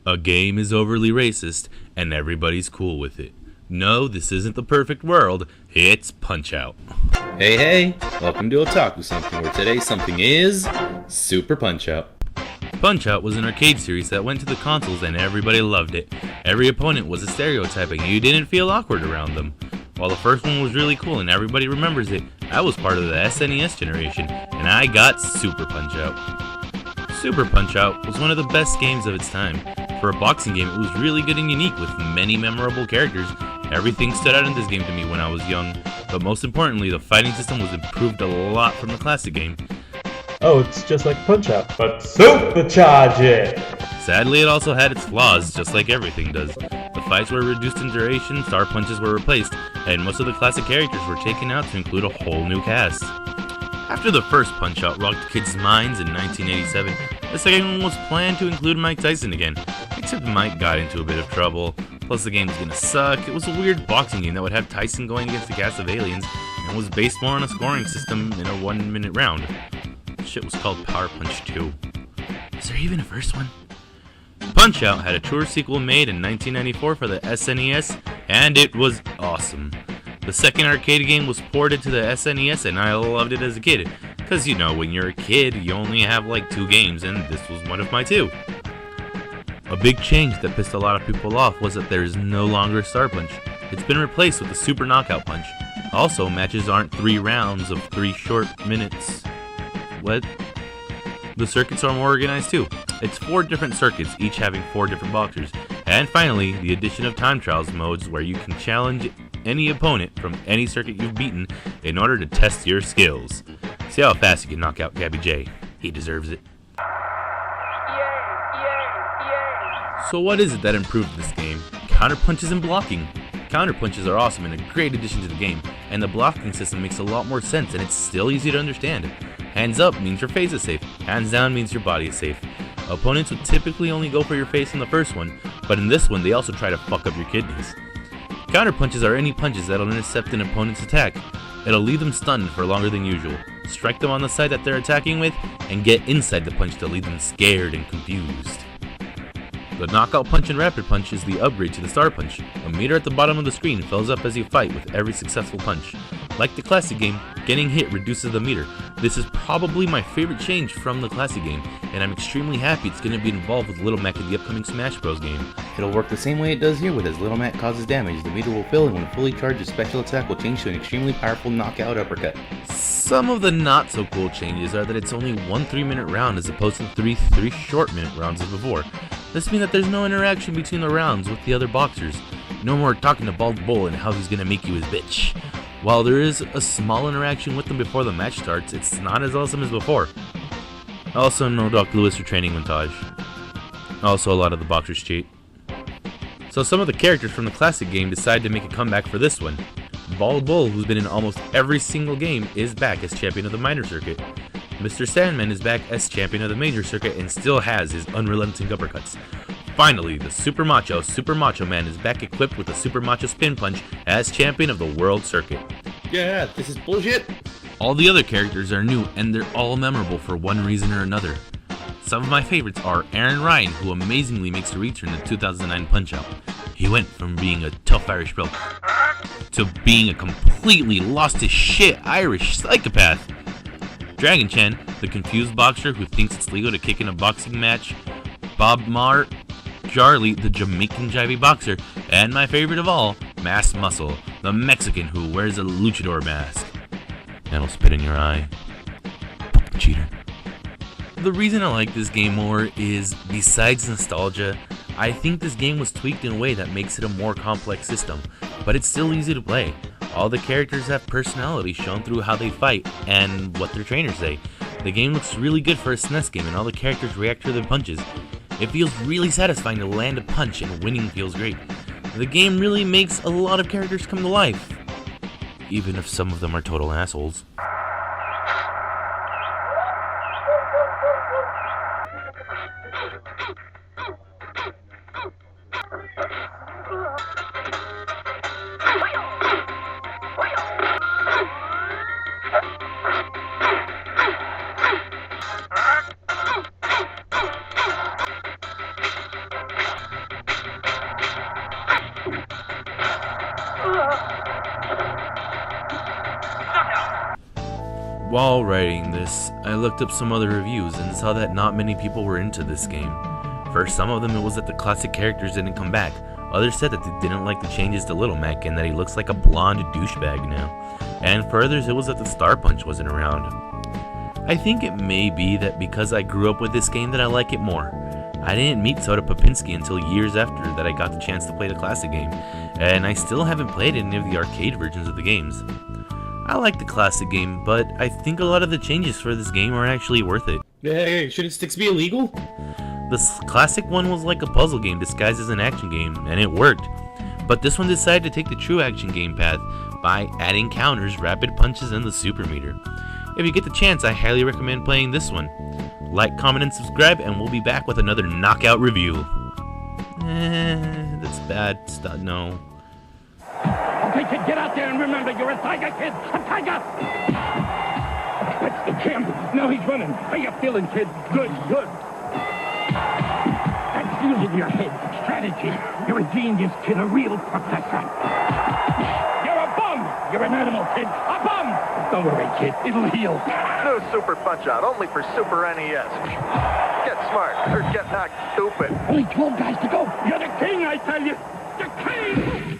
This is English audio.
A game is overly racist, and everybody's cool with it. No, this isn't the perfect world, it's Punch-Out! Hey, hey! Welcome to ReviewSomething, where today's something is Super Punch-Out! Punch-Out was an arcade series that went to the consoles and everybody loved it. Every opponent was a stereotype and you didn't feel awkward around them. While the first one was really cool and everybody remembers it, I was part of the SNES generation, and I got Super Punch-Out! Super Punch-Out was one of the best games of its time. For a boxing game, it was really good and unique with many memorable characters. Everything stood out in this game to me when I was young, but most importantly, the fighting system was improved a lot from the classic game. Oh, it's just like Punch-Out, but supercharge it! Sadly, it also had its flaws, just like everything does. The fights were reduced in duration, star punches were replaced, and most of the classic characters were taken out to include a whole new cast. After the first Punch-Out rocked kids' minds in 1987, the second one was planned to include Mike Tyson again, except Mike got into a bit of trouble. Plus the game was gonna suck. It was a weird boxing game that would have Tyson going against a cast of aliens, and was based more on a scoring system in a 1-minute round. Shit was called Power Punch 2. Is there even a first one? Punch-Out had a tour sequel made in 1994 for the SNES, and it was awesome. The second arcade game was ported to the SNES, and I loved it as a kid. Cause you know, when you're a kid, you only have like 2 games, and this was one of my 2. A big change that pissed a lot of people off was that there is no longer a Star Punch. It's been replaced with a Super Knockout Punch. Also, matches aren't 3 rounds of 3 short minutes. What? The circuits are more organized too. It's 4 different circuits, each having 4 different boxers. And finally, the addition of time trials modes where you can challenge any opponent from any circuit you've beaten in order to test your skills. See how fast you can knock out Gabby J. He deserves it. So what is it that improved this game? Counter punches and blocking. Counter punches are awesome and a great addition to the game, and the blocking system makes a lot more sense and it's still easy to understand. Hands up means your face is safe, hands down means your body is safe. Opponents would typically only go for your face in the first one, but in this one they also try to fuck up your kidneys. Counter punches are any punches that'll intercept an opponent's attack. It'll leave them stunned for longer than usual. Strike them on the side that they're attacking with, and get inside the punch to leave them scared and confused. The Knockout Punch and Rapid Punch is the upgrade to the Star Punch. A meter at the bottom of the screen fills up as you fight with every successful punch. Like the classic game, getting hit reduces the meter. This is probably my favorite change from the classic game, and I'm extremely happy it's going to be involved with Little Mac in the upcoming Smash Bros. Game. It'll work the same way it does here, with as Little Mac causes damage, the meter will fill, and when fully charged, his special attack will change to an extremely powerful knockout uppercut. Some of the not so cool changes are that it's only 1 3-minute round as opposed to the 3 short-minute rounds as before. This means that there's no interaction between the rounds with the other boxers. No more talking to Bald Bull and how he's gonna make you his bitch. While there is a small interaction with them before the match starts, it's not as awesome as before. Also, no Doc Lewis or training montage. Also, a lot of the boxers cheat. So some of the characters from the classic game decided to make a comeback for this one. Bald Bull, who's been in almost every single game, is back as champion of the minor circuit. Mr. Sandman is back as champion of the major circuit and still has his unrelenting uppercuts. Finally, the Super Macho Man is back equipped with the Super Macho Spin Punch as champion of the world circuit. Yeah, this is bullshit! All the other characters are new and they're all memorable for one reason or another. Some of my favorites are Aaron Ryan, who amazingly makes a return to 2009 Punch-Out. He went from being a tough Irish bloke to being a completely lost his shit Irish psychopath. Dragon Chan, the confused boxer who thinks it's legal to kick in a boxing match. Bob Marr, Charlie, the Jamaican jivey boxer, and my favorite of all, Mass Muscle, the Mexican who wears a luchador mask. And he'll spit in your eye. Fucking cheater. The reason I like this game more is, besides nostalgia, I think this game was tweaked in a way that makes it a more complex system, but it's still easy to play. All the characters have personality shown through how they fight and what their trainers say. The game looks really good for a SNES game and all the characters react to their punches. It feels really satisfying to land a punch and winning feels great. The game really makes a lot of characters come to life, even if some of them are total assholes. While writing this, I looked up some other reviews and saw that not many people were into this game. For some of them it was that the classic characters didn't come back. Others said that they didn't like the changes to Little Mac and that he looks like a blonde douchebag now. And for others it was that the Star Punch wasn't around. I think it may be that because I grew up with this game that I like it more. I didn't meet Soda Popinski until years after that I got the chance to play the classic game, and I still haven't played any of the arcade versions of the games. I like the classic game, but I think a lot of the changes for this game are actually worth it. Hey, shouldn't sticks be illegal? The classic one was like a puzzle game disguised as an action game, and it worked. But this one decided to take the true action game path by adding counters, rapid punches, and the super meter. If you get the chance, I highly recommend playing this one. Like, comment, and subscribe, and we'll be back with another knockout review. That's bad. Stop. No. Okay, kid, get out there and remember, you're a tiger, kid. A tiger! That's the champ. Now he's running. How you feeling, kid? Good, good. That's using your head. Strategy. You're a genius, kid, a real professor. You're a bum. You're an animal, kid. A bum. Don't worry, kid. It'll heal. New Super Punch-Out, only for Super NES. Get smart, or get knocked stupid. Only 12 guys to go. You're the king, I tell you. The king!